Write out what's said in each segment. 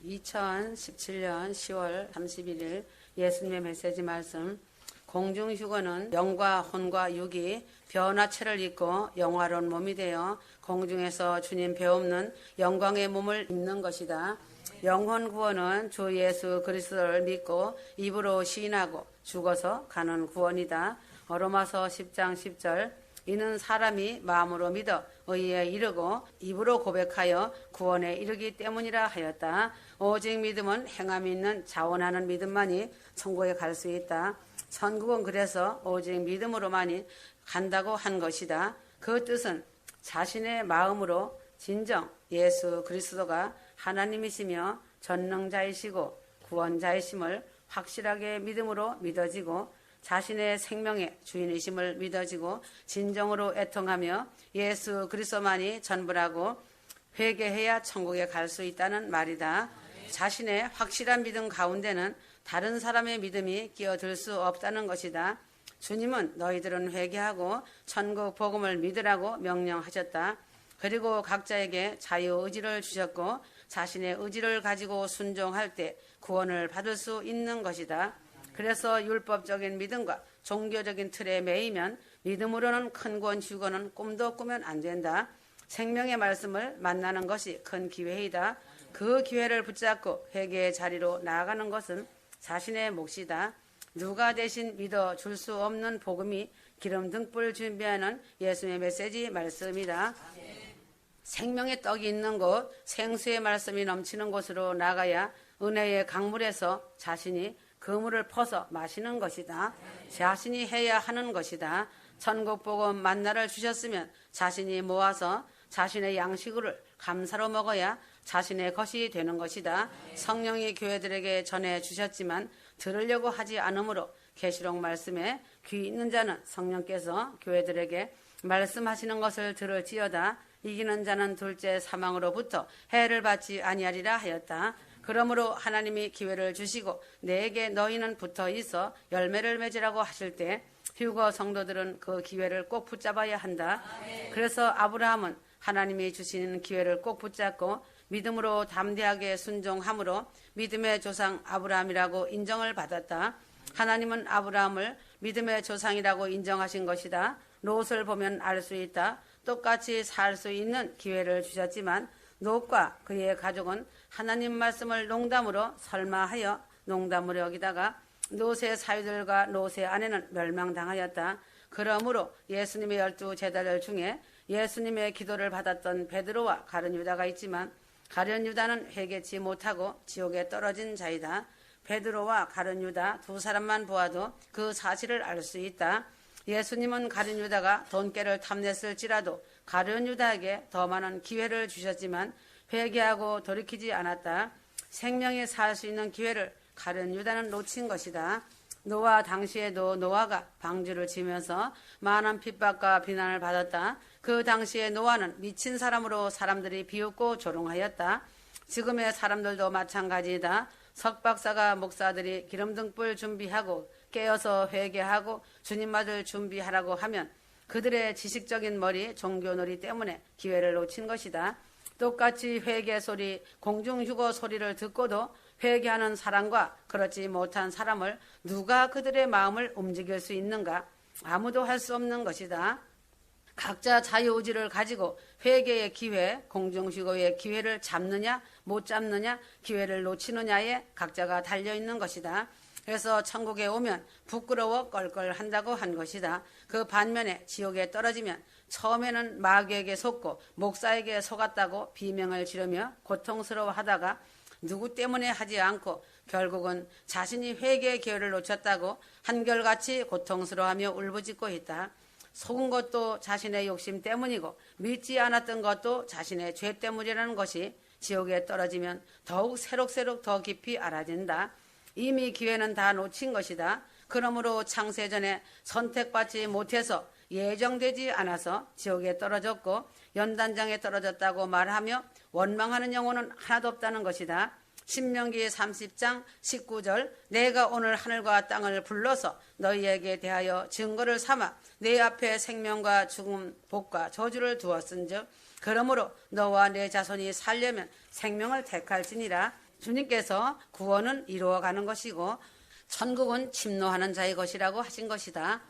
2017년 10월 31일 예수님의 메시지 말씀. 공중휴거는 영과 혼과 육이 변화체를 입고 영화로운 몸이 되어 공중에서 주님 배없는 영광의 몸을 입는 것이다. 영혼 구원은 주 예수 그리스도를 믿고 입으로 시인하고 죽어서 가는 구원이다. 로마서 10장 10절. 이는 사람이 마음으로 믿어 의에 이르고 입으로 고백하여 구원에 이르기 때문이라 하였다. 오직 믿음은 행함이 있는 자원하는 믿음만이 천국에 갈 수 있다. 천국은 그래서 오직 믿음으로만이 간다고 한 것이다. 그 뜻은 자신의 마음으로 진정 예수 그리스도가 하나님이시며 전능자이시고 구원자이심을 확실하게 믿음으로 믿어지고 자신의 생명의 주인이심을 믿어지고 진정으로 애통하며 예수 그리스도만이 전부라고 회개해야 천국에 갈 수 있다는 말이다. 자신의 확실한 믿음 가운데는 다른 사람의 믿음이 끼어들 수 없다는 것이다. 주님은 너희들은 회개하고 천국 복음을 믿으라고 명령하셨다. 그리고 각자에게 자유의지를 주셨고 자신의 의지를 가지고 순종할 때 구원을 받을 수 있는 것이다. 그래서 율법적인 믿음과 종교적인 틀에 매이면 믿음으로는 큰 구원 주고는 꿈도 꾸면 안 된다. 생명의 말씀을 만나는 것이 큰 기회이다. 그 기회를 붙잡고 회개의 자리로 나아가는 것은 자신의 몫이다. 누가 대신 믿어줄 수 없는 복음이 기름 등불 준비하는 예수의 메시지 말씀이다. 생명의 떡이 있는 곳, 생수의 말씀이 넘치는 곳으로 나가야 은혜의 강물에서 자신이 그 물을 퍼서 마시는 것이다. 자신이 해야 하는 것이다. 천국 복음 만나를 주셨으면 자신이 모아서 자신의 양식을 감사로 먹어야 자신의 것이 되는 것이다. 성령이 교회들에게 전해 주셨지만 들으려고 하지 않으므로 계시록 말씀에 귀 있는 자는 성령께서 교회들에게 말씀하시는 것을 들을지어다. 이기는 자는 둘째 사망으로부터 해를 받지 아니하리라 하였다. 그러므로 하나님이 기회를 주시고 내게 너희는 붙어 있어 열매를 맺으라고 하실 때 휴거 성도들은 그 기회를 꼭 붙잡아야 한다. 그래서 아브라함은 하나님이 주시는 기회를 꼭 붙잡고 믿음으로 담대하게 순종함으로 믿음의 조상 아브라함이라고 인정을 받았다. 하나님은 아브라함을 믿음의 조상이라고 인정하신 것이다. 롯을 보면 알 수 있다. 똑같이 살 수 있는 기회를 주셨지만 롯과 그의 가족은 하나님 말씀을 농담으로 설마하여 농담으로 여기다가 롯의 사위들과 롯의 아내는 멸망당하였다. 그러므로 예수님의 12제자들 중에 예수님의 기도를 받았던 베드로와 가룟 유다가 있지만 가룟 유다는 회개치 못하고 지옥에 떨어진 자이다. 베드로와 가룟 유다 두 사람만 보아도 그 사실을 알 수 있다. 예수님은 가룟 유다가 돈깨를 탐냈을지라도 가룟 유다에게 더 많은 기회를 주셨지만 회개하고 돌이키지 않았다. 생명에 살 수 있는 기회를 가룟 유다는 놓친 것이다. 노아 당시에도 노아가 방주를 지면서 많은 핍박과 비난을 받았다. 그 당시에 노아는 미친 사람으로 사람들이 비웃고 조롱하였다. 지금의 사람들도 마찬가지이다. 석박사가 목사들이 기름등불 준비하고 깨어서 회개하고 주님 맞을 준비하라고 하면 그들의 지식적인 머리, 종교놀이 때문에 기회를 놓친 것이다. 똑같이 회개 소리, 공중휴거 소리를 듣고도 회개하는 사람과 그렇지 못한 사람을 누가 그들의 마음을 움직일 수 있는가? 아무도 할 수 없는 것이다. 각자 자유의지를 가지고 회개의 기회, 공중휴거의 기회를 잡느냐 못 잡느냐, 기회를 놓치느냐에 각자가 달려있는 것이다. 그래서 천국에 오면 부끄러워 껄껄한다고 한 것이다. 그 반면에 지옥에 떨어지면 처음에는 마귀에게 속고 목사에게 속았다고 비명을 지르며 고통스러워하다가 누구 때문에 하지 않고 결국은 자신이 회개의 기회를 놓쳤다고 한결같이 고통스러워하며 울부짖고 있다. 속은 것도 자신의 욕심 때문이고 믿지 않았던 것도 자신의 죄 때문이라는 것이 지옥에 떨어지면 더욱 새록새록 더 깊이 알아진다. 이미 기회는 다 놓친 것이다. 그러므로 창세전에 선택받지 못해서 예정되지 않아서 지옥에 떨어졌고 연단장에 떨어졌다고 말하며 원망하는 영혼은 하나도 없다는 것이다. 신명기 30장 19절 내가 오늘 하늘과 땅을 불러서 너희에게 대하여 증거를 삼아 내 앞에 생명과 죽음 복과 저주를 두었은즉 그러므로 너와 내 자손이 살려면 생명을 택할지니라. 주님께서 구원은 이루어가는 것이고 천국은 침노하는 자의 것이라고 하신 것이다.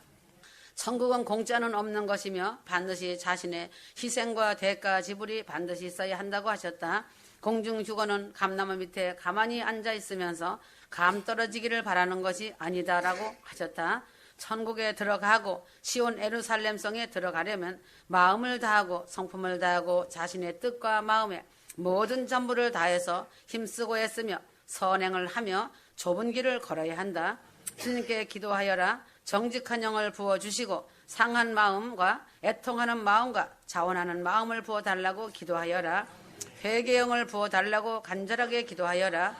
천국은 공짜는 없는 것이며 반드시 자신의 희생과 대가 지불이 반드시 있어야 한다고 하셨다. 공중휴거는 감나무 밑에 가만히 앉아 있으면서 감 떨어지기를 바라는 것이 아니다라고 하셨다. 천국에 들어가고 시온 예루살렘성에 들어가려면 마음을 다하고 성품을 다하고 자신의 뜻과 마음에 모든 전부를 다해서 힘쓰고 애쓰며 선행을 하며 좁은 길을 걸어야 한다. 주님께 기도하여라. 정직한 영을 부어주시고 상한 마음과 애통하는 마음과 자원하는 마음을 부어달라고 기도하여라. 회개 영을 부어달라고 간절하게 기도하여라.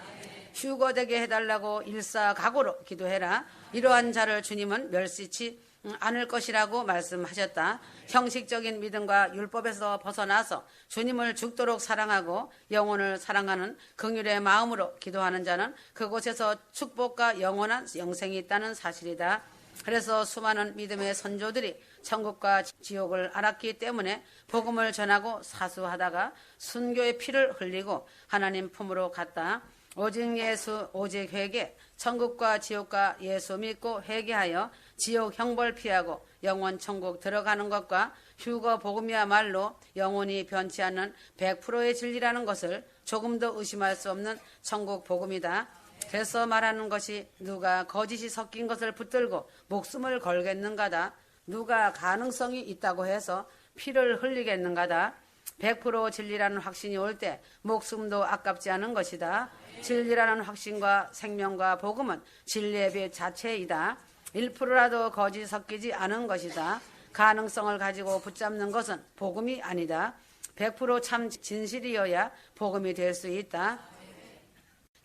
휴거되게 해달라고 일사각오로 기도해라. 이러한 자를 주님은 멸시치 않을 것이라고 말씀하셨다. 형식적인 믿음과 율법에서 벗어나서 주님을 죽도록 사랑하고 영혼을 사랑하는 긍휼의 마음으로 기도하는 자는 그곳에서 축복과 영원한 영생이 있다는 사실이다. 그래서 수많은 믿음의 선조들이 천국과 지옥을 알았기 때문에 복음을 전하고 사수하다가 순교의 피를 흘리고 하나님 품으로 갔다. 오직 예수, 오직 회개, 천국과 지옥과 예수 믿고 회개하여 지옥 형벌 피하고 영원 천국 들어가는 것과 휴거 복음이야말로 영원히 변치 않는 100%의 진리라는 것을 조금도 의심할 수 없는 천국 복음이다. 그래서 말하는 것이 누가 거짓이 섞인 것을 붙들고 목숨을 걸겠는가다. 누가 가능성이 있다고 해서 피를 흘리겠는가다. 100% 진리라는 확신이 올 때 목숨도 아깝지 않은 것이다. 진리라는 확신과 생명과 복음은 진리의 빛 자체이다. 1%라도 거짓 섞이지 않은 것이다. 가능성을 가지고 붙잡는 것은 복음이 아니다. 100% 참 진실이어야 복음이 될 수 있다.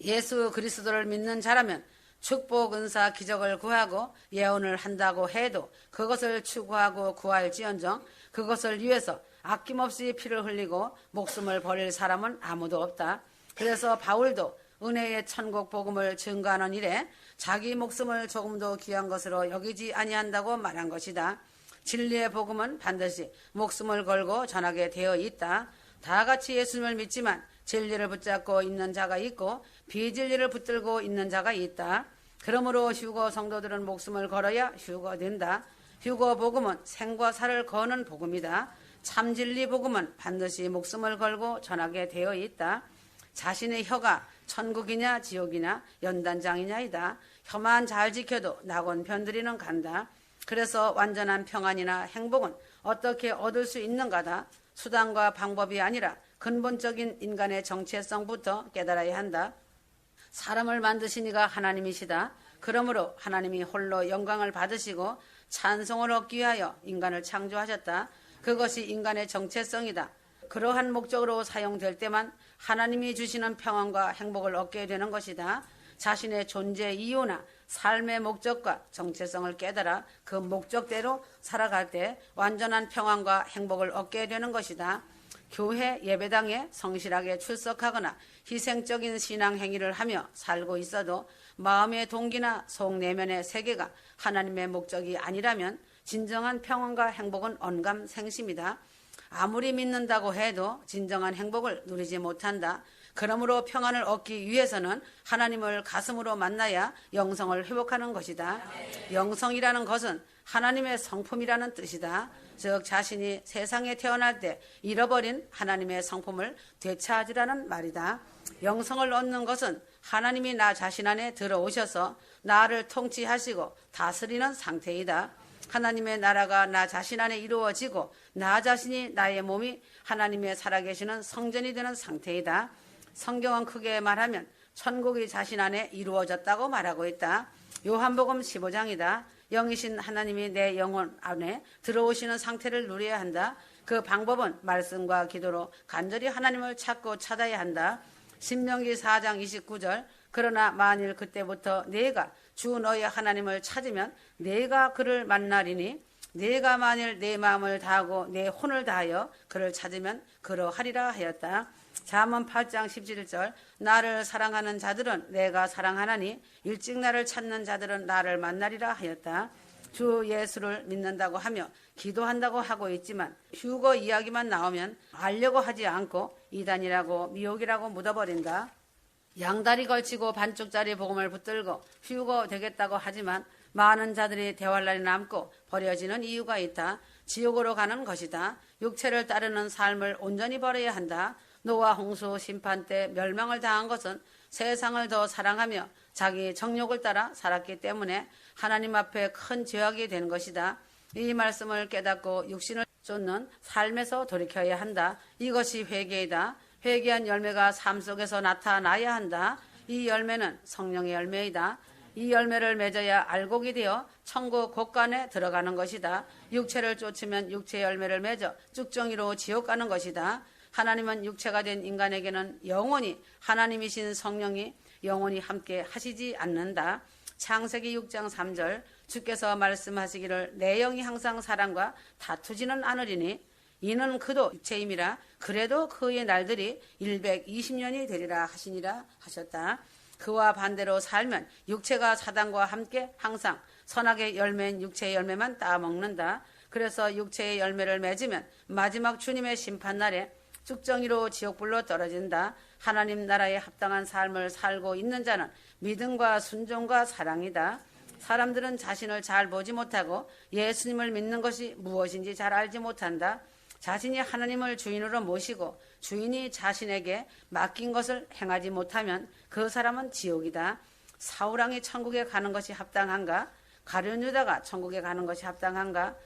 예수 그리스도를 믿는 자라면 축복, 은사, 기적을 구하고 예언을 한다고 해도 그것을 추구하고 구할지언정 그것을 위해서 아낌없이 피를 흘리고 목숨을 버릴 사람은 아무도 없다. 그래서 바울도 은혜의 천국 복음을 증거하는 일에 자기 목숨을 조금도 귀한 것으로 여기지 아니한다고 말한 것이다. 진리의 복음은 반드시 목숨을 걸고 전하게 되어 있다. 다 같이 예수님을 믿지만 진리를 붙잡고 있는 자가 있고 비진리를 붙들고 있는 자가 있다. 그러므로 휴거 성도들은 목숨을 걸어야 휴거된다. 휴거 복음은 생과 사를 거는 복음이다. 참진리 복음은 반드시 목숨을 걸고 전하게 되어 있다. 자신의 혀가 천국이냐 지옥이냐 연단장이냐이다. 혀만 잘 지켜도 낙원 편들이는 간다. 그래서 완전한 평안이나 행복은 어떻게 얻을 수 있는가다. 수단과 방법이 아니라 근본적인 인간의 정체성부터 깨달아야 한다. 사람을 만드신 이가 하나님이시다. 그러므로 하나님이 홀로 영광을 받으시고 찬송을 얻기 위하여 인간을 창조하셨다. 그것이 인간의 정체성이다. 그러한 목적으로 사용될 때만 하나님이 주시는 평안과 행복을 얻게 되는 것이다. 자신의 존재 이유나 삶의 목적과 정체성을 깨달아 그 목적대로 살아갈 때 완전한 평안과 행복을 얻게 되는 것이다. 교회 예배당에 성실하게 출석하거나 희생적인 신앙 행위를 하며 살고 있어도 마음의 동기나 속 내면의 세계가 하나님의 목적이 아니라면 진정한 평안과 행복은 언감생심이다. 아무리 믿는다고 해도 진정한 행복을 누리지 못한다. 그러므로 평안을 얻기 위해서는 하나님을 가슴으로 만나야 영성을 회복하는 것이다. 영성이라는 것은 하나님의 성품이라는 뜻이다. 즉 자신이 세상에 태어날 때 잃어버린 하나님의 성품을 되찾으라는 말이다. 영성을 얻는 것은 하나님이 나 자신 안에 들어오셔서 나를 통치하시고 다스리는 상태이다. 하나님의 나라가 나 자신 안에 이루어지고 나 자신이 나의 몸이 하나님의 살아계시는 성전이 되는 상태이다. 성경은 크게 말하면 천국이 자신 안에 이루어졌다고 말하고 있다. 요한복음 15장이다. 영이신 하나님이 내 영혼 안에 들어오시는 상태를 누려야 한다. 그 방법은 말씀과 기도로 간절히 하나님을 찾고 찾아야 한다. 신명기 4장 29절 그러나 만일 그때부터 네가 주 너의 하나님을 찾으면 네가 그를 만나리니 네가 만일 내 마음을 다하고 내 혼을 다하여 그를 찾으면 그러하리라 하였다. 잠언 8장 17절 나를 사랑하는 자들은 내가 사랑하나니 일찍 나를 찾는 자들은 나를 만나리라 하였다. 주 예수를 믿는다고 하며 기도한다고 하고 있지만 휴거 이야기만 나오면 알려고 하지 않고 이단이라고 미혹이라고 묻어버린다. 양다리 걸치고 반쪽짜리 복음을 붙들고 휴거 되겠다고 하지만 많은 자들이 대활란이 남고 버려지는 이유가 있다. 지옥으로 가는 것이다. 육체를 따르는 삶을 온전히 버려야 한다. 노아 홍수 심판 때 멸망을 당한 것은 세상을 더 사랑하며 자기 정욕을 따라 살았기 때문에 하나님 앞에 큰 죄악이 된 것이다. 이 말씀을 깨닫고 육신을 쫓는 삶에서 돌이켜야 한다. 이것이 회개이다. 회개한 열매가 삶 속에서 나타나야 한다. 이 열매는 성령의 열매이다. 이 열매를 맺어야 알곡이 되어 천국 곳간에 들어가는 것이다. 육체를 쫓으면 육체의 열매를 맺어 쭉정이로 지옥 가는 것이다. 하나님은 육체가 된 인간에게는 영원히 하나님이신 성령이 영원히 함께 하시지 않는다. 창세기 6장 3절 주께서 말씀하시기를 내 영이 항상 사람과 다투지는 않으리니 이는 그도 육체임이라 그래도 그의 날들이 120년이 되리라 하시니라 하셨다. 그와 반대로 살면 육체가 사단과 함께 항상 선악의 열매인 육체의 열매만 따먹는다. 그래서 육체의 열매를 맺으면 마지막 주님의 심판날에 쭉정이로 지옥불로 떨어진다. 하나님 나라에 합당한 삶을 살고 있는 자는 믿음과 순종과 사랑이다. 사람들은 자신을 잘 보지 못하고 예수님을 믿는 것이 무엇인지 잘 알지 못한다. 자신이 하나님을 주인으로 모시고 주인이 자신에게 맡긴 것을 행하지 못하면 그 사람은 지옥이다. 사울왕이 천국에 가는 것이 합당한가? 가룟 유다가 천국에 가는 것이 합당한가?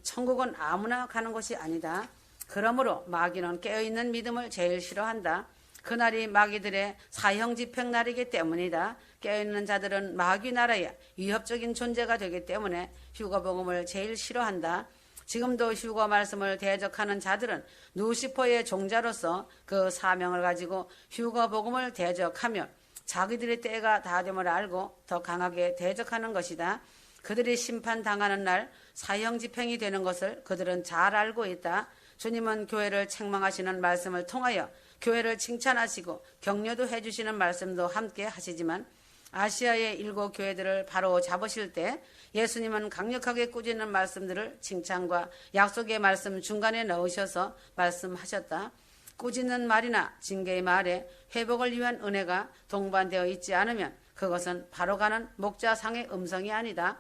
천국은 아무나 가는 것이 아니다. 그러므로 마귀는 깨어있는 믿음을 제일 싫어한다. 그날이 마귀들의 사형 집행 날이기 때문이다. 깨어있는 자들은 마귀 나라에 위협적인 존재가 되기 때문에 휴거복음을 제일 싫어한다. 지금도 휴거 말씀을 대적하는 자들은 루시퍼의 종자로서 그 사명을 가지고 휴거 복음을 대적하며 자기들의 때가 다 됨을 알고 더 강하게 대적하는 것이다. 그들이 심판당하는 날 사형 집행이 되는 것을 그들은 잘 알고 있다. 주님은 교회를 책망하시는 말씀을 통하여 교회를 칭찬하시고 격려도 해주시는 말씀도 함께 하시지만 아시아의 7 교회들을 바로 잡으실 때 예수님은 강력하게 꾸짖는 말씀들을 칭찬과 약속의 말씀 중간에 넣으셔서 말씀하셨다. 꾸짖는 말이나 징계의 말에 회복을 위한 은혜가 동반되어 있지 않으면 그것은 바로 가는 목자상의 음성이 아니다.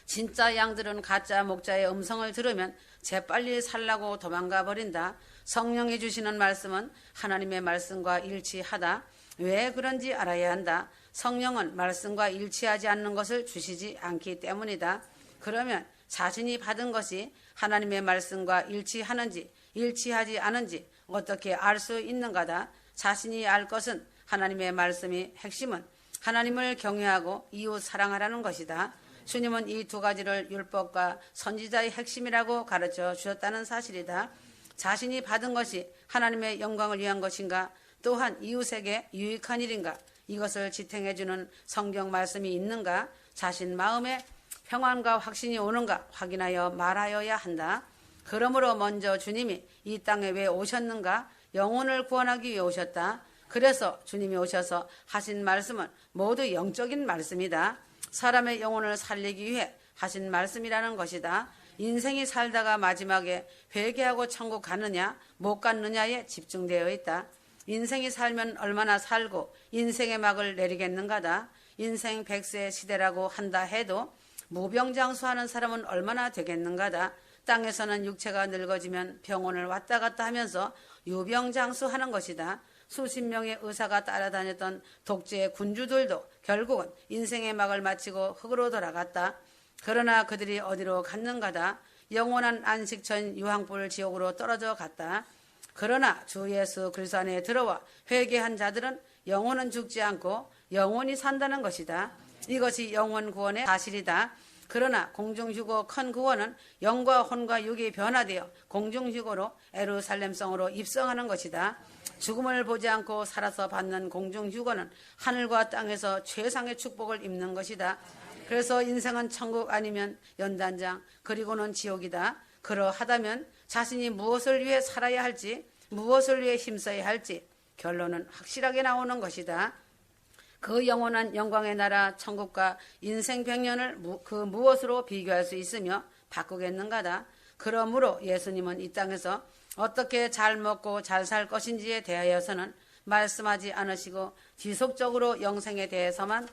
진짜 양들은 가짜 목자의 음성을 들으면 재빨리 살라고 도망가 버린다. 성령이 주시는 말씀은 하나님의 말씀과 일치하다. 왜 그런지 알아야 한다. 성령은 말씀과 일치하지 않는 것을 주시지 않기 때문이다. 그러면 자신이 받은 것이 하나님의 말씀과 일치하는지 일치하지 않은지 어떻게 알 수 있는가다. 자신이 알 것은 하나님의 말씀이 핵심은 하나님을 경외하고 이웃 사랑하라는 것이다. 주님은 이 2가지를 율법과 선지자의 핵심이라고 가르쳐 주셨다는 사실이다. 자신이 받은 것이 하나님의 영광을 위한 것인가 또한 이웃에게 유익한 일인가 이것을 지탱해주는 성경 말씀이 있는가 자신 마음에 평안과 확신이 오는가 확인하여 말하여야 한다. 그러므로 먼저 주님이 이 땅에 왜 오셨는가? 영혼을 구원하기 위해 오셨다. 그래서 주님이 오셔서 하신 말씀은 모두 영적인 말씀이다. 사람의 영혼을 살리기 위해 하신 말씀이라는 것이다. 인생이 살다가 마지막에 회개하고 천국 갔느냐 못 갔느냐에 집중되어 있다. 인생이 살면 얼마나 살고 인생의 막을 내리겠는가다. 인생 100세 시대라고 한다 해도 무병장수하는 사람은 얼마나 되겠는가다. 땅에서는 육체가 늙어지면 병원을 왔다 갔다 하면서 유병장수하는 것이다. 수십 명의 의사가 따라다녔던 독재의 군주들도 결국은 인생의 막을 마치고 흙으로 돌아갔다. 그러나 그들이 어디로 갔는가다. 영원한 안식처인 유황불 지옥으로 떨어져 갔다. 그러나 주 예수 그리스도 안에 들어와 회개한 자들은 영혼은 죽지 않고 영원히 산다는 것이다. 이것이 영원 구원의 사실이다. 그러나 공중휴거 큰 구원은 영과 혼과 육이 변화되어 공중휴거로 예루살렘성으로 입성하는 것이다. 죽음을 보지 않고 살아서 받는 공중휴거는 하늘과 땅에서 최상의 축복을 입는 것이다. 그래서 인생은 천국 아니면 연단장 그리고는 지옥이다. 그러하다면 자신이 무엇을 위해 살아야 할지 무엇을 위해 힘써야 할지 결론은 확실하게 나오는 것이다. 그 영원한 영광의 나라 천국과 인생 100년을 그 무엇으로 비교할 수 있으며 바꾸겠는가다. 그러므로 예수님은 이 땅에서 어떻게 잘 먹고 잘 살 것인지에 대하여서는 말씀하지 않으시고 지속적으로 영혼에 대해서만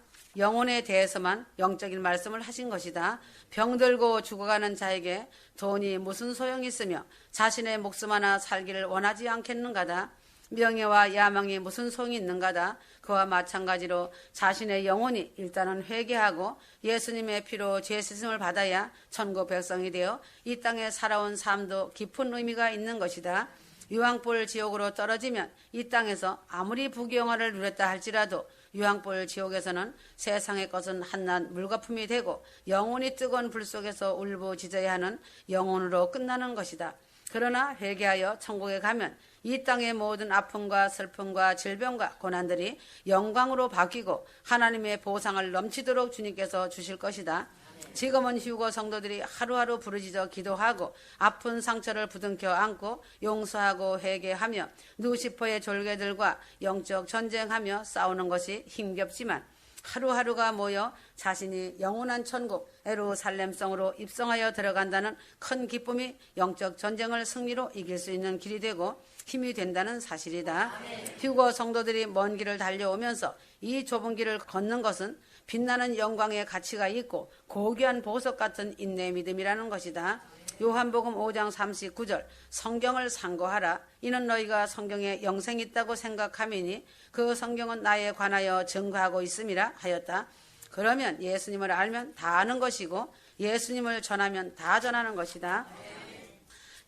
영적인 말씀을 하신 것이다. 병들고 죽어가는 자에게 돈이 무슨 소용이 있으며 자신의 목숨 하나 살기를 원하지 않겠는가다. 명예와 야망이 무슨 소용이 있는가다. 그와 마찬가지로 자신의 영혼이 일단은 회개하고 예수님의 피로 죄 씻음을 받아야 천국 백성이 되어 이 땅에 살아온 삶도 깊은 의미가 있는 것이다. 유황불 지옥으로 떨어지면 이 땅에서 아무리 부귀영화를 누렸다 할지라도 유황불 지옥에서는 세상의 것은 한낱 물거품이 되고 영혼이 뜨거운 불 속에서 울부짖어야 하는 영혼으로 끝나는 것이다. 그러나 회개하여 천국에 가면 이 땅의 모든 아픔과 슬픔과 질병과 고난들이 영광으로 바뀌고 하나님의 보상을 넘치도록 주님께서 주실 것이다. 지금은 휴거 성도들이 하루하루 부르짖어 기도하고 아픈 상처를 부둥켜 안고 용서하고 회개하며 누시퍼의 졸개들과 영적 전쟁하며 싸우는 것이 힘겹지만 하루하루가 모여 자신이 영원한 천국 예루살렘성으로 입성하여 들어간다는 큰 기쁨이 영적 전쟁을 승리로 이길 수 있는 길이 되고 힘이 된다는 사실이다. 휴거 성도들이 먼 길을 달려오면서 이 좁은 길을 걷는 것은 빛나는 영광의 가치가 있고 고귀한 보석 같은 인내의 믿음이라는 것이다. 요한복음 5장 39절 성경을 상고하라. 이는 너희가 성경에 영생이 있다고 생각함이니 그 성경은 나에 관하여 증거하고 있음이라 하였다. 그러면 예수님을 알면 다 아는 것이고 예수님을 전하면 다 전하는 것이다.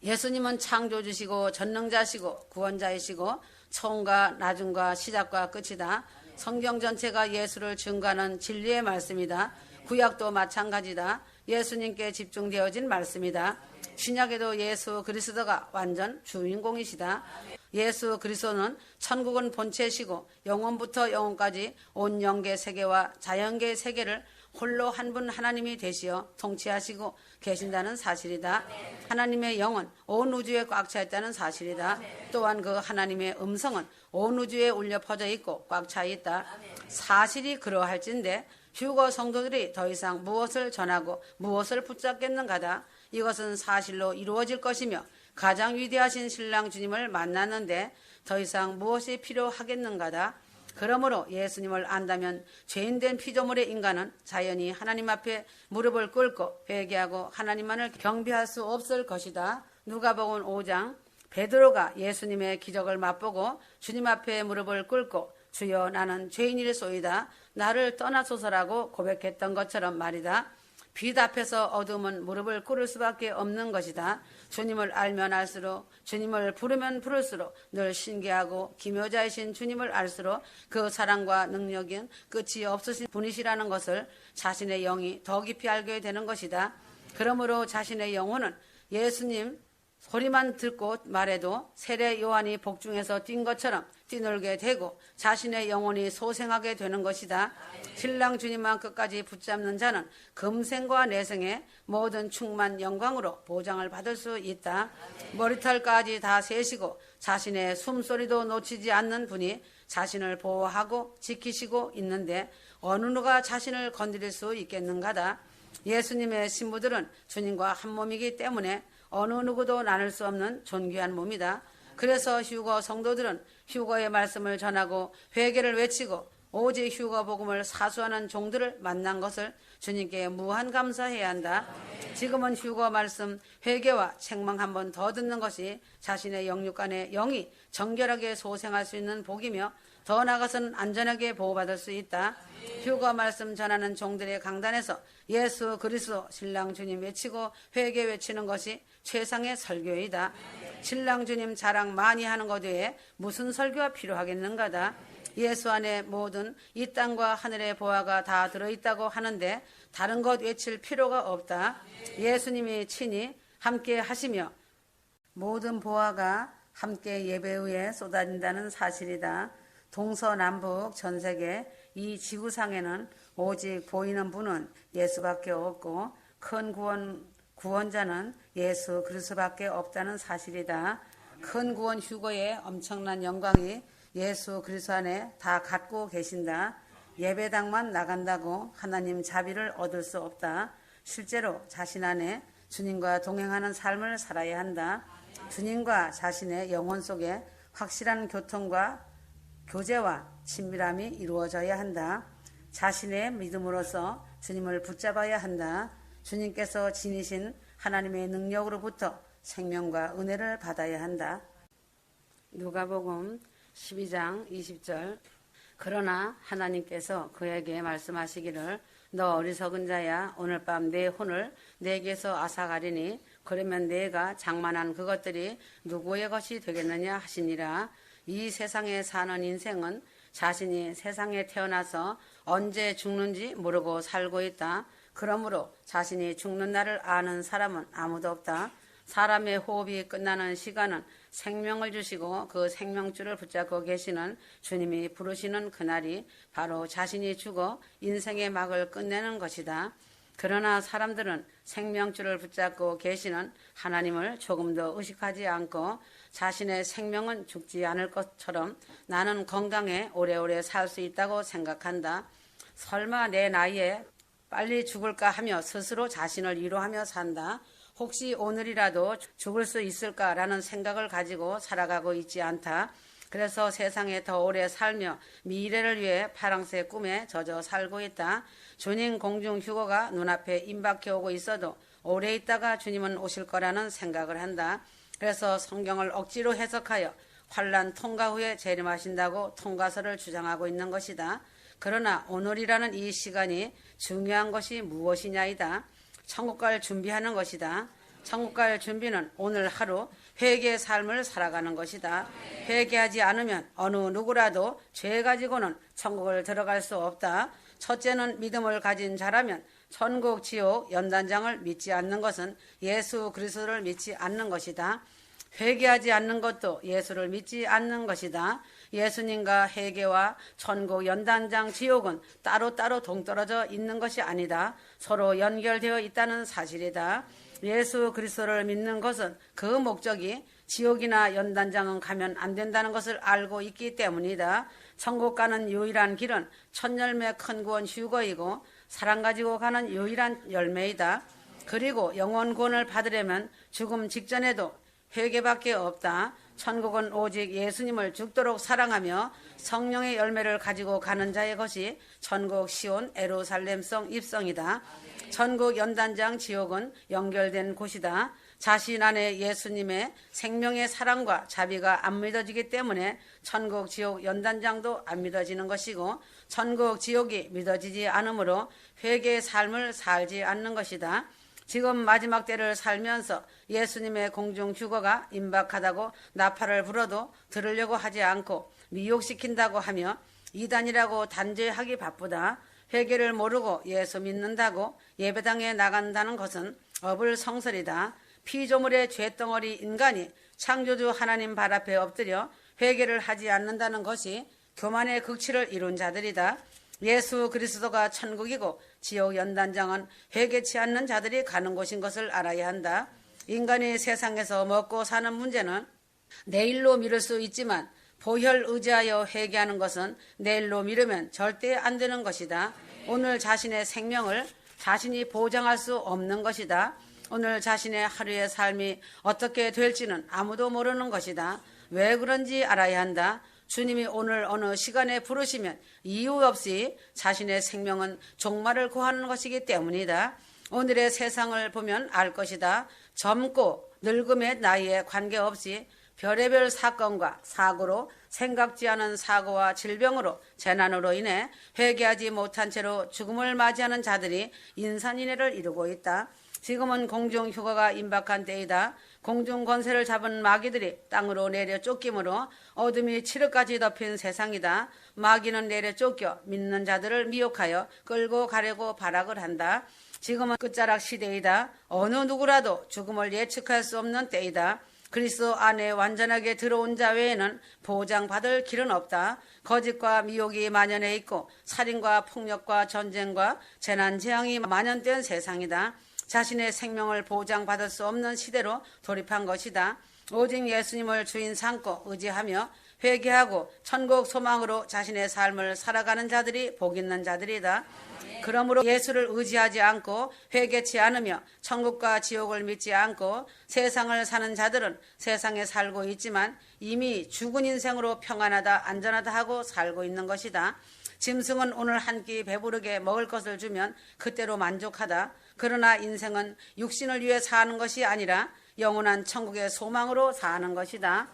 예수님은 창조주시고 전능자시고 구원자이시고 처음과 나중과 시작과 끝이다. 성경 전체가 예수를 증거하는 진리의 말씀이다. 구약도 마찬가지다. 예수님께 집중되어진 말씀이다. 신약에도 예수 그리스도가 완전 주인공이시다. 예수 그리스도는 천국은 본체시고 영원부터 영원까지 온 영계 세계와 자연계 세계를 홀로 한 분 하나님이 되시어 통치하시고 계신다는 사실이다. 하나님의 영은 온 우주에 꽉 차 있다는 사실이다. 또한 그 하나님의 음성은 온 우주에 울려 퍼져 있고 꽉 차 있다. 사실이 그러할진데 휴거 성도들이 더 이상 무엇을 전하고 무엇을 붙잡겠는가다. 이것은 사실로 이루어질 것이며 가장 위대하신 신랑 주님을 만났는데 더 이상 무엇이 필요하겠는가다. 그러므로 예수님을 안다면 죄인된 피조물의 인간은 자연히 하나님 앞에 무릎을 꿇고 회개하고 하나님만을 경배할 수 없을 것이다. 누가복음 5장 베드로가 예수님의 기적을 맛보고 주님 앞에 무릎을 꿇고 주여 나는 죄인일소이다 나를 떠나소서라고 고백했던 것처럼 말이다. 빛 앞에서 어둠은 무릎을 꿇을 수밖에 없는 것이다. 주님을 알면 알수록 주님을 부르면 부를수록 늘 신기하고 기묘자이신 주님을 알수록 그 사랑과 능력은 끝이 없으신 분이시라는 것을 자신의 영이 더 깊이 알게 되는 것이다. 그러므로 자신의 영혼은 예수님 소리만 듣고 말해도 세례 요한이 복중에서 뛴 것처럼 뛰놀게 되고 자신의 영혼이 소생하게 되는 것이다. 신랑 주님만 끝까지 붙잡는 자는 금생과 내생의 모든 충만 영광으로 보장을 받을 수 있다. 머리털까지 다 세시고 자신의 숨소리도 놓치지 않는 분이 자신을 보호하고 지키시고 있는데 어느 누가 자신을 건드릴 수 있겠는가다. 예수님의 신부들은 주님과 한 몸이기 때문에 어느 누구도 나눌 수 없는 존귀한 몸이다. 그래서 휴거 성도들은 휴거의 말씀을 전하고 회개를 외치고 오직 휴거 복음을 사수하는 종들을 만난 것을 주님께 무한 감사해야 한다. 지금은 휴거 말씀 회개와 책망 한 번 더 듣는 것이 자신의 영육간의 영이 정결하게 소생할 수 있는 복이며 더 나아가서는 안전하게 보호받을 수 있다. 휴거 말씀 전하는 종들의 강단에서 예수 그리스도 신랑 주님 외치고 회개 외치는 것이 최상의 설교이다. 신랑 주님 자랑 많이 하는 것 외에 무슨 설교가 필요하겠는가다. 예수 안에 모든 이 땅과 하늘의 보화가 다 들어있다고 하는데 다른 것 외칠 필요가 없다. 예수님이 친히 함께 하시며 모든 보화가 함께 예배 후에 쏟아진다는 사실이다. 동서남북 전세계 이 지구상에는 오직 보이는 분은 예수밖에 없고 큰 구원자는 예수 그리스도밖에 없다는 사실이다. 큰 구원 휴거의 엄청난 영광이 예수 그리스도 안에 다 갖고 계신다. 예배당만 나간다고 하나님 자비를 얻을 수 없다. 실제로 자신 안에 주님과 동행하는 삶을 살아야 한다. 주님과 자신의 영혼 속에 확실한 교통과 교제와 친밀함이 이루어져야 한다. 자신의 믿음으로써 주님을 붙잡아야 한다. 주님께서 지니신 하나님의 능력으로부터 생명과 은혜를 받아야 한다. 누가복음 12장 20절. 그러나 하나님께서 그에게 말씀하시기를 너 어리석은 자야, 오늘 밤 내 혼을 내게서 앗아가리니 그러면 내가 장만한 그것들이 누구의 것이 되겠느냐 하시니라. 이 세상에 사는 인생은 자신이 세상에 태어나서 언제 죽는지 모르고 살고 있다. 그러므로 자신이 죽는 날을 아는 사람은 아무도 없다. 사람의 호흡이 끝나는 시간은 생명을 주시고 그 생명줄을 붙잡고 계시는 주님이 부르시는 그날이 바로 자신이 죽어 인생의 막을 끝내는 것이다. 그러나 사람들은 생명줄을 붙잡고 계시는 하나님을 조금도 의식하지 않고 자신의 생명은 죽지 않을 것처럼 나는 건강해 오래오래 살 수 있다고 생각한다. 설마 내 나이에 빨리 죽을까 하며 스스로 자신을 위로하며 산다. 혹시 오늘이라도 죽을 수 있을까라는 생각을 가지고 살아가고 있지 않다. 그래서 세상에 더 오래 살며 미래를 위해 파랑새 꿈에 젖어 살고 있다. 주님 공중 휴거가 눈앞에 임박해 오고 있어도 오래 있다가 주님은 오실 거라는 생각을 한다. 그래서 성경을 억지로 해석하여 환난 통과 후에 재림하신다고 통과서를 주장하고 있는 것이다. 그러나 오늘이라는 이 시간이 중요한 것이 무엇이냐이다. 천국 갈 준비하는 것이다. 천국 갈 준비는 오늘 하루 회개의 삶을 살아가는 것이다. 회개하지 않으면 어느 누구라도 죄 가지고는 천국을 들어갈 수 없다. 첫째는 믿음을 가진 자라면 천국, 지옥, 연단장을 믿지 않는 것은 예수 그리스도를 믿지 않는 것이다. 회개하지 않는 것도 예수를 믿지 않는 것이다. 예수님과 회개와 천국, 연단장, 지옥은 따로따로 동떨어져 있는 것이 아니다. 서로 연결되어 있다는 사실이다. 예수 그리스도를 믿는 것은 그 목적이 지옥이나 연단장은 가면 안 된다는 것을 알고 있기 때문이다. 천국 가는 유일한 길은 첫 열매 큰 구원 휴거이고 사랑 가지고 가는 유일한 열매이다. 그리고 영원 구원을 받으려면 죽음 직전에도 회개밖에 없다. 천국은 오직 예수님을 죽도록 사랑하며 성령의 열매를 가지고 가는 자의 것이 천국 시온 예루살렘성 입성이다. 천국 연단장 지옥은 연결된 곳이다. 자신 안에 예수님의 생명의 사랑과 자비가 안 믿어지기 때문에 천국, 지옥, 연단장도 안 믿어지는 것이고 천국, 지옥이 믿어지지 않으므로 회개의 삶을 살지 않는 것이다. 지금 마지막 때를 살면서 예수님의 공중 휴거가 임박하다고 나팔을 불어도 들으려고 하지 않고 미혹시킨다고 하며 이단이라고 단죄하기 바쁘다. 회개를 모르고 예수 믿는다고 예배당에 나간다는 것은 어불성설이다. 피조물의 죄덩어리 인간이 창조주 하나님 발 앞에 엎드려 회개를 하지 않는다는 것이 교만의 극치를 이룬 자들이다. 예수 그리스도가 천국이고 지옥 연단장은 회개치 않는 자들이 가는 곳인 것을 알아야 한다. 인간이 세상에서 먹고 사는 문제는 내일로 미룰 수 있지만 보혈 의지하여 회개하는 것은 내일로 미루면 절대 안 되는 것이다. 오늘 자신의 생명을 자신이 보장할 수 없는 것이다. 오늘 자신의 하루의 삶이 어떻게 될지는 아무도 모르는 것이다. 왜 그런지 알아야 한다. 주님이 오늘 어느 시간에 부르시면 이유 없이 자신의 생명은 종말을 고하는 것이기 때문이다. 오늘의 세상을 보면 알 것이다. 젊고 늙음의 나이에 관계없이 별의별 사건과 사고로 생각지 않은 사고와 질병으로 재난으로 인해 회개하지 못한 채로 죽음을 맞이하는 자들이 인산인해를 이루고 있다. 지금은 공중휴거가 임박한 때이다. 공중권세를 잡은 마귀들이 땅으로 내려 쫓김으로 어둠이 칠흑까지 덮인 세상이다. 마귀는 내려 쫓겨 믿는 자들을 미혹하여 끌고 가려고 발악을 한다. 지금은 끝자락 시대이다. 어느 누구라도 죽음을 예측할 수 없는 때이다. 그리스도 안에 완전하게 들어온 자 외에는 보장받을 길은 없다. 거짓과 미혹이 만연해 있고 살인과 폭력과 전쟁과 재난 재앙이 만연된 세상이다. 자신의 생명을 보장받을 수 없는 시대로 돌입한 것이다. 오직 예수님을 주인 삼고 의지하며 회개하고 천국 소망으로 자신의 삶을 살아가는 자들이 복 있는 자들이다. 그러므로 예수를 의지하지 않고 회개치 않으며 천국과 지옥을 믿지 않고 세상을 사는 자들은 세상에 살고 있지만 이미 죽은 인생으로 평안하다 안전하다 하고 살고 있는 것이다. 짐승은 오늘 한 끼 배부르게 먹을 것을 주면 그때로 만족하다. 그러나 인생은 육신을 위해 사는 것이 아니라 영원한 천국의 소망으로 사는 것이다.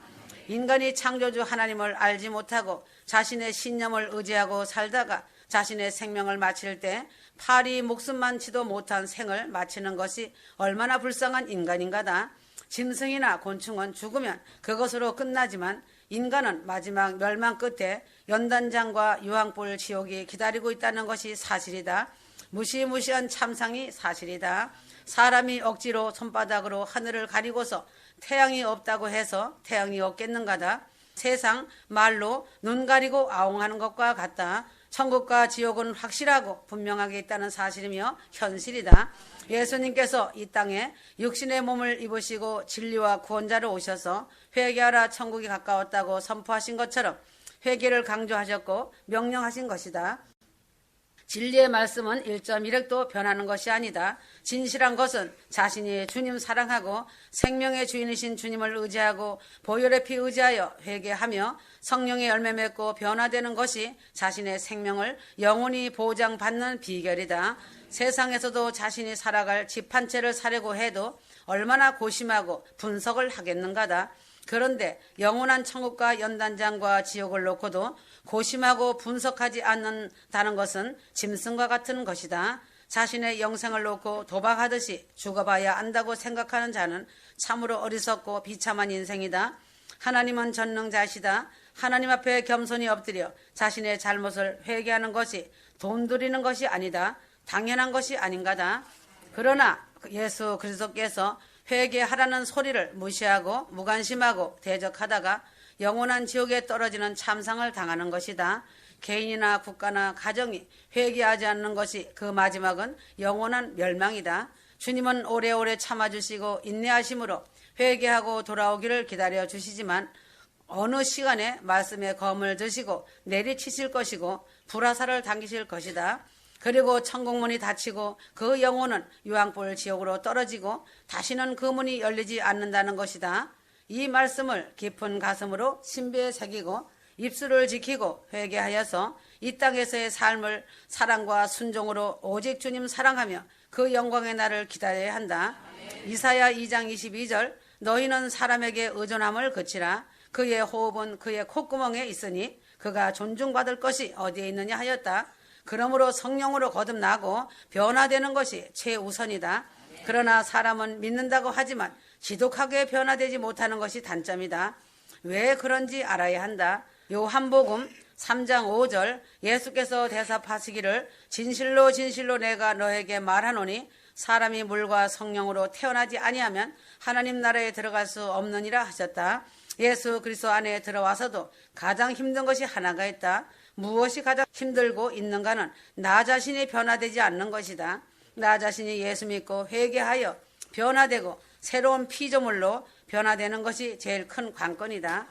인간이 창조주 하나님을 알지 못하고 자신의 신념을 의지하고 살다가 자신의 생명을 마칠 때 파리 목숨만치도 못한 생을 마치는 것이 얼마나 불쌍한 인간인가다. 짐승이나 곤충은 죽으면 그것으로 끝나지만 인간은 마지막 멸망 끝에 연단장과 유황불 지옥이 기다리고 있다는 것이 사실이다. 무시무시한 참상이 사실이다. 사람이 억지로 손바닥으로 하늘을 가리고서 태양이 없다고 해서 태양이 없겠는가다. 세상 말로 눈 가리고 아웅하는 것과 같다. 천국과 지옥은 확실하고 분명하게 있다는 사실이며 현실이다. 예수님께서 이 땅에 육신의 몸을 입으시고 진리와 구원자로 오셔서 회개하라 천국이 가까웠다고 선포하신 것처럼 회개를 강조하셨고 명령하신 것이다. 진리의 말씀은 1.1획도 변하는 것이 아니다. 진실한 것은 자신이 주님 사랑하고 생명의 주인이신 주님을 의지하고 보혈의 피 의지하여 회개하며 성령의 열매 맺고 변화되는 것이 자신의 생명을 영원히 보장받는 비결이다. 세상에서도 자신이 살아갈 집 한 채를 사려고 해도 얼마나 고심하고 분석을 하겠는가다. 그런데 영원한 천국과 연단장과 지옥을 놓고도 고심하고 분석하지 않는다는 것은 짐승과 같은 것이다. 자신의 영생을 놓고 도박하듯이 죽어봐야 안다고 생각하는 자는 참으로 어리석고 비참한 인생이다. 하나님은 전능자시다. 하나님 앞에 겸손히 엎드려 자신의 잘못을 회개하는 것이 돈 들이는 것이 아니다. 당연한 것이 아닌가다. 그러나 예수 그리스도께서 회개하라는 소리를 무시하고 무관심하고 대적하다가 영원한 지옥에 떨어지는 참상을 당하는 것이다. 개인이나 국가나 가정이 회개하지 않는 것이 그 마지막은 영원한 멸망이다. 주님은 오래오래 참아주시고 인내하심으로 회개하고 돌아오기를 기다려 주시지만 어느 시간에 말씀의 검을 드시고 내리치실 것이고 불화살을 당기실 것이다. 그리고 천국문이 닫히고 그 영혼은 유황불 지옥으로 떨어지고 다시는 그 문이 열리지 않는다는 것이다. 이 말씀을 깊은 가슴으로 신비에 새기고 입술을 지키고 회개하여서 이 땅에서의 삶을 사랑과 순종으로 오직 주님 사랑하며 그 영광의 날을 기다려야 한다. 이사야 2장 22절 너희는 사람에게 의존함을 그치라. 그의 호흡은 그의 콧구멍에 있으니 그가 존중받을 것이 어디에 있느냐 하였다. 그러므로 성령으로 거듭나고 변화되는 것이 최우선이다. 그러나 사람은 믿는다고 하지만 지독하게 변화되지 못하는 것이 단점이다. 왜 그런지 알아야 한다. 요한복음 3장 5절 예수께서 대답하시기를 진실로 진실로 내가 너에게 말하노니 사람이 물과 성령으로 태어나지 아니하면 하나님 나라에 들어갈 수 없느니라 하셨다. 예수 그리스도 안에 들어와서도 가장 힘든 것이 하나가 있다. 무엇이 가장 힘들고 있는가는 나 자신이 변화되지 않는 것이다. 나 자신이 예수 믿고 회개하여 변화되고 새로운 피조물로 변화되는 것이 제일 큰 관건이다.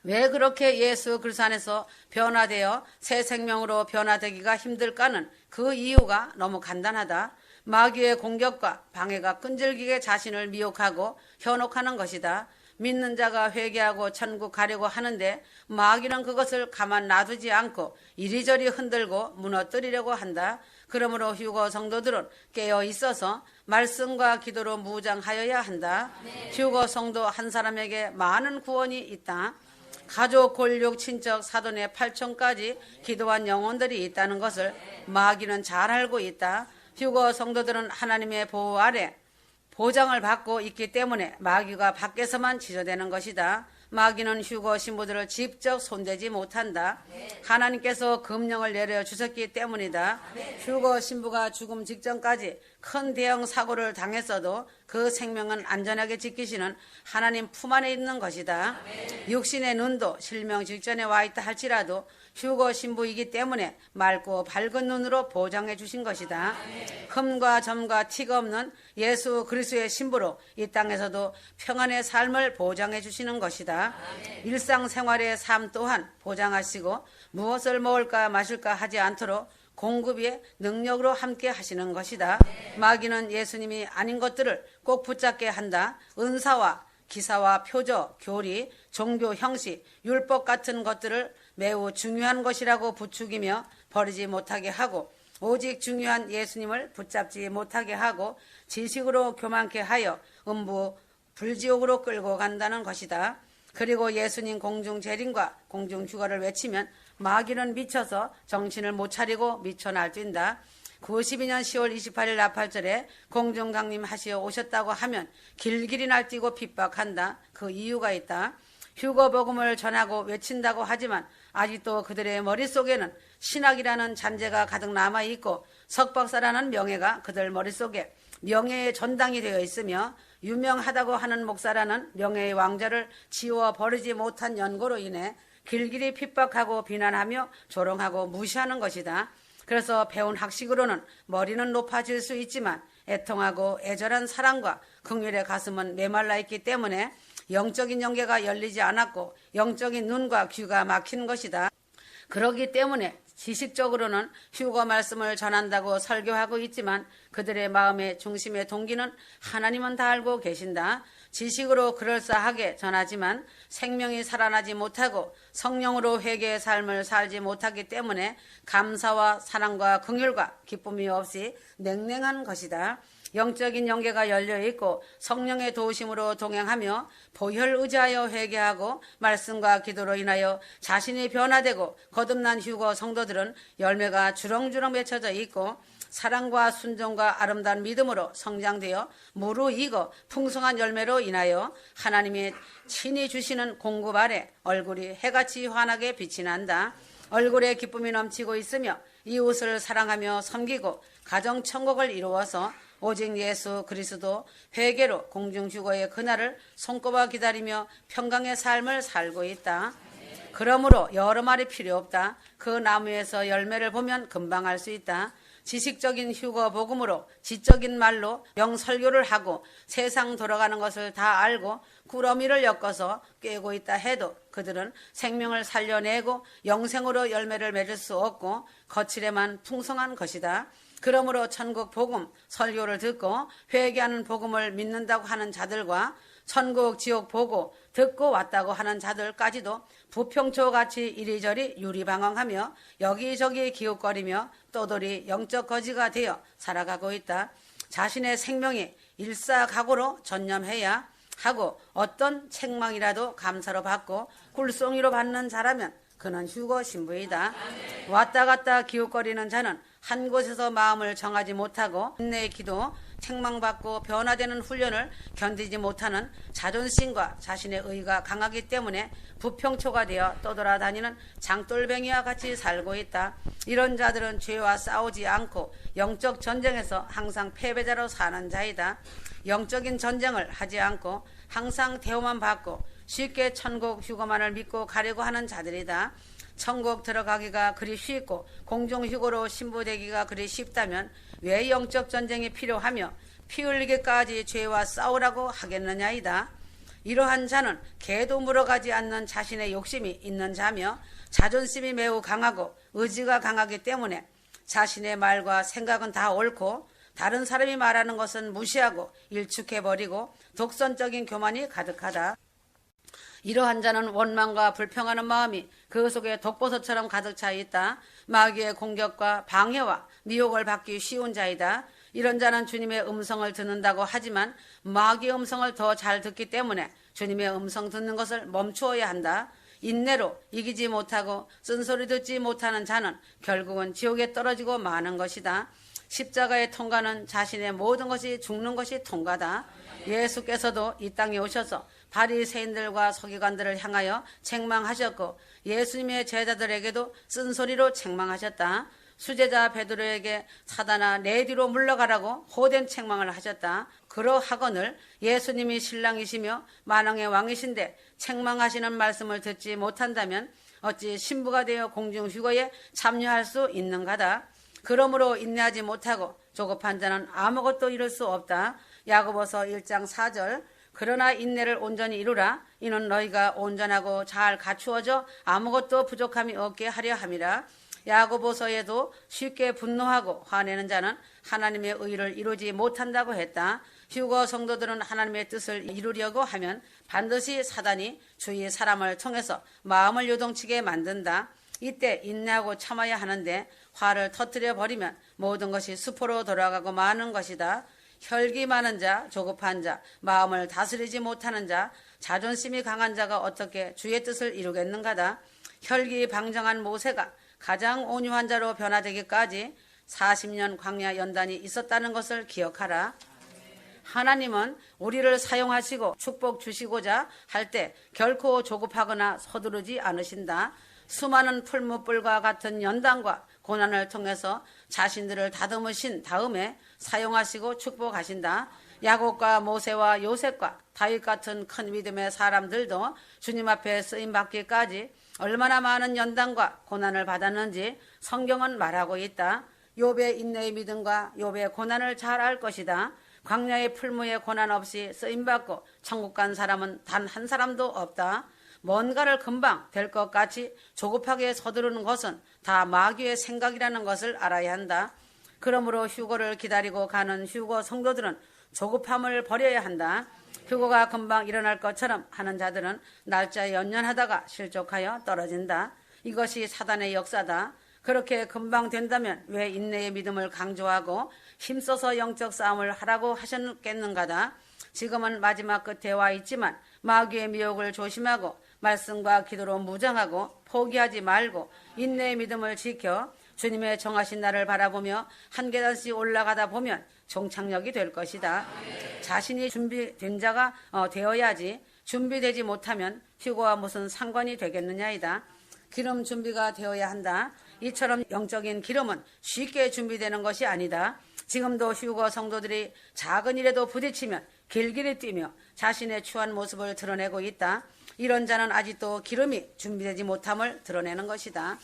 왜 그렇게 예수 그리스도 안에서 변화되어 새 생명으로 변화되기가 힘들까는 그 이유가 너무 간단하다. 마귀의 공격과 방해가 끈질기게 자신을 미혹하고 현혹하는 것이다. 믿는 자가 회개하고 천국 가려고 하는데 마귀는 그것을 가만 놔두지 않고 이리저리 흔들고 무너뜨리려고 한다. 그러므로 휴거 성도들은 깨어 있어서 말씀과 기도로 무장하여야 한다. 휴거 성도 한 사람에게 많은 구원이 있다. 가족, 골육, 친척, 사돈의 8촌까지 기도한 영혼들이 있다는 것을 마귀는 잘 알고 있다. 휴거 성도들은 하나님의 보호 아래 보장을 받고 있기 때문에 마귀가 밖에서만 지저대는 것이다. 마귀는 휴거 신부들을 직접 손대지 못한다. 하나님께서 금령을 내려주셨기 때문이다. 휴거 신부가 죽음 직전까지 큰 대형 사고를 당했어도 그 생명은 안전하게 지키시는 하나님 품 안에 있는 것이다. 육신의 눈도 실명 직전에 와 있다 할지라도 휴거 신부이기 때문에 맑고 밝은 눈으로 보장해 주신 것이다. 흠과 점과 티가 없는 예수 그리스도의 신부로 이 땅에서도 평안의 삶을 보장해 주시는 것이다. 일상생활의 삶 또한 보장하시고 무엇을 먹을까 마실까 하지 않도록 공급의 능력으로 함께 하시는 것이다. 마귀는 예수님이 아닌 것들을 꼭 붙잡게 한다. 은사와 기사와 표저, 교리, 종교 형식, 율법 같은 것들을 매우 중요한 것이라고 부추기며 버리지 못하게 하고 오직 중요한 예수님을 붙잡지 못하게 하고 지식으로 교만케 하여 음부 불지옥으로 끌고 간다는 것이다. 그리고 예수님 공중 재림과 공중 휴거를 외치면 마귀는 미쳐서 정신을 못 차리고 미쳐 날뛴다. 92년 10월 28일 나팔절에 공중 강림하시어 오셨다고 하면 길길이 날뛰고 핍박한다. 그 이유가 있다. 휴거 복음을 전하고 외친다고 하지만 아직도 그들의 머릿속에는 신학이라는 잔재가 가득 남아있고 석박사라는 명예가 그들 머릿속에 명예의 전당이 되어 있으며 유명하다고 하는 목사라는 명예의 왕좌를 지워버리지 못한 연고로 인해 길길이 핍박하고 비난하며 조롱하고 무시하는 것이다. 그래서 배운 학식으로는 머리는 높아질 수 있지만 애통하고 애절한 사랑과 긍휼의 가슴은 메말라 있기 때문에 영적인 영계가 열리지 않았고 영적인 눈과 귀가 막힌 것이다. 그렇기 때문에 지식적으로는 휴거 말씀을 전한다고 설교하고 있지만 그들의 마음의 중심의 동기는 하나님은 다 알고 계신다. 지식으로 그럴싸하게 전하지만 생명이 살아나지 못하고 성령으로 회개의 삶을 살지 못하기 때문에 감사와 사랑과 긍휼과 기쁨이 없이 냉랭한 것이다. 영적인 영계가 열려있고 성령의 도우심으로 동행하며 보혈 의지하여 회개하고 말씀과 기도로 인하여 자신이 변화되고 거듭난 휴거 성도들은 열매가 주렁주렁 맺혀져 있고 사랑과 순종과 아름다운 믿음으로 성장되어 무르익어 풍성한 열매로 인하여 하나님이 친히 주시는 공급 아래 얼굴이 해같이 환하게 빛이 난다. 얼굴에 기쁨이 넘치고 있으며 이웃을 사랑하며 섬기고 가정 천국을 이루어서 오직 예수 그리스도 회개로 공중휴거의 그날을 손꼽아 기다리며 평강의 삶을 살고 있다. 그러므로 여러 말이 필요 없다. 그 나무에서 열매를 보면 금방 알 수 있다. 지식적인 휴거 복음으로 지적인 말로 명설교를 하고 세상 돌아가는 것을 다 알고 꾸러미를 엮어서 꿰고 있다 해도 그들은 생명을 살려내고 영생으로 열매를 맺을 수 없고 거칠에만 풍성한 것이다. 그러므로 천국 복음 설교를 듣고 회개하는 복음을 믿는다고 하는 자들과 천국 지옥 보고 듣고 왔다고 하는 자들까지도 부평초같이 이리저리 유리방황하며 여기저기 기웃거리며 떠돌이 영적 거지가 되어 살아가고 있다. 자신의 생명이 일사각오로 전념해야 하고 어떤 책망이라도 감사로 받고 굴송이로 받는 자라면 그는 휴거 신부이다. 왔다 갔다 기웃거리는 자는 한 곳에서 마음을 정하지 못하고 인내의 기도, 책망받고 변화되는 훈련을 견디지 못하는 자존심과 자신의 의가 강하기 때문에 부평초가 되어 떠돌아다니는 장돌뱅이와 같이 살고 있다. 이런 자들은 죄와 싸우지 않고 영적 전쟁에서 항상 패배자로 사는 자이다. 영적인 전쟁을 하지 않고 항상 대우만 받고 쉽게 천국 휴거만을 믿고 가려고 하는 자들이다. 천국 들어가기가 그리 쉽고 공중휴거로 신부되기가 그리 쉽다면 왜 영적 전쟁이 필요하며 피 흘리기까지 죄와 싸우라고 하겠느냐이다. 이러한 자는 개도 물어가지 않는 자신의 욕심이 있는 자며 자존심이 매우 강하고 의지가 강하기 때문에 자신의 말과 생각은 다 옳고 다른 사람이 말하는 것은 무시하고 일축해버리고 독선적인 교만이 가득하다. 이러한 자는 원망과 불평하는 마음이 그 속에 독버섯처럼 가득 차 있다. 마귀의 공격과 방해와 미혹을 받기 쉬운 자이다. 이런 자는 주님의 음성을 듣는다고 하지만 마귀의 음성을 더 잘 듣기 때문에 주님의 음성 듣는 것을 멈추어야 한다. 인내로 이기지 못하고 쓴소리 듣지 못하는 자는 결국은 지옥에 떨어지고 마는 것이다. 십자가의 통과는 자신의 모든 것이 죽는 것이 통과다. 예수께서도 이 땅에 오셔서 바리새인들과 서기관들을 향하여 책망하셨고 예수님의 제자들에게도 쓴소리로 책망하셨다. 수제자 베드로에게 사단아 내 뒤로 물러가라고 호된 책망을 하셨다. 그러하거늘 예수님이 신랑이시며 만왕의 왕이신데 책망하시는 말씀을 듣지 못한다면 어찌 신부가 되어 공중휴거에 참여할 수 있는가다. 그러므로 인내하지 못하고 조급한 자는 아무것도 이룰 수 없다. 야고보서 1장 4절 그러나 인내를 온전히 이루라. 이는 너희가 온전하고 잘 갖추어져 아무것도 부족함이 없게 하려 함이라. 야고보서에도 쉽게 분노하고 화내는 자는 하나님의 의를 이루지 못한다고 했다. 휴거 성도들은 하나님의 뜻을 이루려고 하면 반드시 사단이 주위 사람을 통해서 마음을 요동치게 만든다. 이때 인내하고 참아야 하는데 화를 터뜨려 버리면 모든 것이 수포로 돌아가고 마는 것이다. 혈기 많은 자, 조급한 자, 마음을 다스리지 못하는 자, 자존심이 강한 자가 어떻게 주의 뜻을 이루겠는가다. 혈기 방정한 모세가 가장 온유한 자로 변화되기까지 40년 광야 연단이 있었다는 것을 기억하라. 하나님은 우리를 사용하시고 축복 주시고자 할 때 결코 조급하거나 서두르지 않으신다. 수많은 풀무불과 같은 연단과 고난을 통해서 자신들을 다듬으신 다음에 사용하시고 축복하신다. 야곱과 모세와 요셉과 다윗 같은 큰 믿음의 사람들도 주님 앞에 쓰임받기까지 얼마나 많은 연단과 고난을 받았는지 성경은 말하고 있다. 욥의 인내의 믿음과 욥의 고난을 잘 알 것이다. 광야의 풀무에 고난 없이 쓰임받고 천국 간 사람은 단 한 사람도 없다. 뭔가를 금방 될 것 같이 조급하게 서두르는 것은 다 마귀의 생각이라는 것을 알아야 한다. 그러므로 휴거를 기다리고 가는 휴거 성도들은 조급함을 버려야 한다. 휴거가 금방 일어날 것처럼 하는 자들은 날짜에 연연하다가 실족하여 떨어진다. 이것이 사단의 역사다. 그렇게 금방 된다면 왜 인내의 믿음을 강조하고 힘써서 영적 싸움을 하라고 하셨겠는가다. 지금은 마지막 끝에 와 있지만 마귀의 미혹을 조심하고 말씀과 기도로 무장하고 포기하지 말고 인내의 믿음을 지켜 주님의 정하신 날을 바라보며 한 계단씩 올라가다 보면 종착역이 될 것이다. 자신이 준비된 자가 되어야지 준비되지 못하면 휴거와 무슨 상관이 되겠느냐이다. 기름 준비가 되어야 한다. 이처럼 영적인 기름은 쉽게 준비되는 것이 아니다. 지금도 휴거 성도들이 작은 일에도 부딪히면 길길이 뛰며 자신의 추한 모습을 드러내고 있다. 이런 자는 아직도 기름이 준비되지 못함을 드러내는 것이다.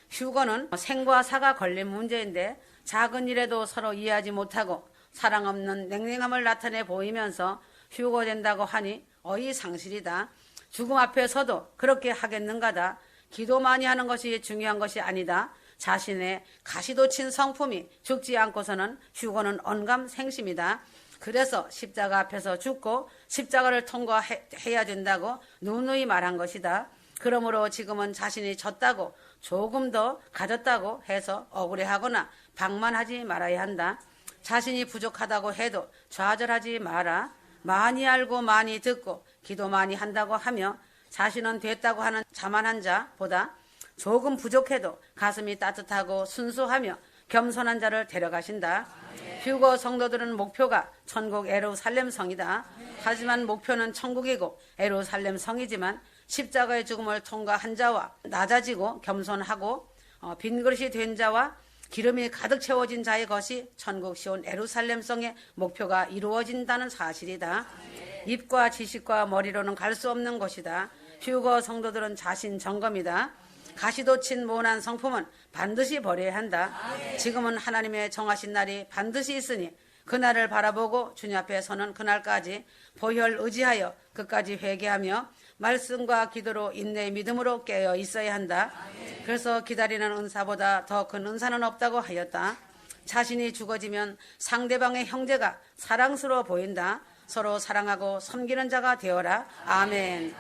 휴거는 생과 사가 걸린 문제인데 작은 일에도 서로 이해하지 못하고 사랑 없는 냉랭함을 나타내 보이면서 휴거된다고 하니 어이상실이다. 죽음 앞에서도 그렇게 하겠는가다. 기도 많이 하는 것이 중요한 것이 아니다. 자신의 가시도 친 성품이 죽지 않고서는 휴거는 언감생심이다. 그래서 십자가 앞에서 죽고 십자가를 통과해야 된다고 누누이 말한 것이다. 그러므로 지금은 자신이 졌다고 조금 더 가졌다고 해서 억울해하거나 방만하지 말아야 한다. 자신이 부족하다고 해도 좌절하지 마라. 많이 알고 많이 듣고 기도 많이 한다고 하며 자신은 됐다고 하는 자만한 자보다 조금 부족해도 가슴이 따뜻하고 순수하며 겸손한 자를 데려가신다. 휴거 성도들은 목표가 천국 예루살렘 성이다. 하지만 목표는 천국이고 예루살렘 성이지만 십자가의 죽음을 통과한 자와 낮아지고 겸손하고 빈 그릇이 된 자와 기름이 가득 채워진 자의 것이 천국 시온 예루살렘 성의 목표가 이루어진다는 사실이다. 입과 지식과 머리로는 갈 수 없는 것이다. 휴거 성도들은 자신 점검이다. 가시도 친 모난 성품은 반드시 버려야 한다. 지금은 하나님의 정하신 날이 반드시 있으니 그날을 바라보고 주님 앞에 서는 그날까지 보혈 의지하여 끝까지 회개하며 말씀과 기도로 인내의 믿음으로 깨어 있어야 한다. 그래서 기다리는 은사보다 더 큰 은사는 없다고 하였다. 자신이 죽어지면 상대방의 형제가 사랑스러워 보인다. 서로 사랑하고 섬기는 자가 되어라. 아멘.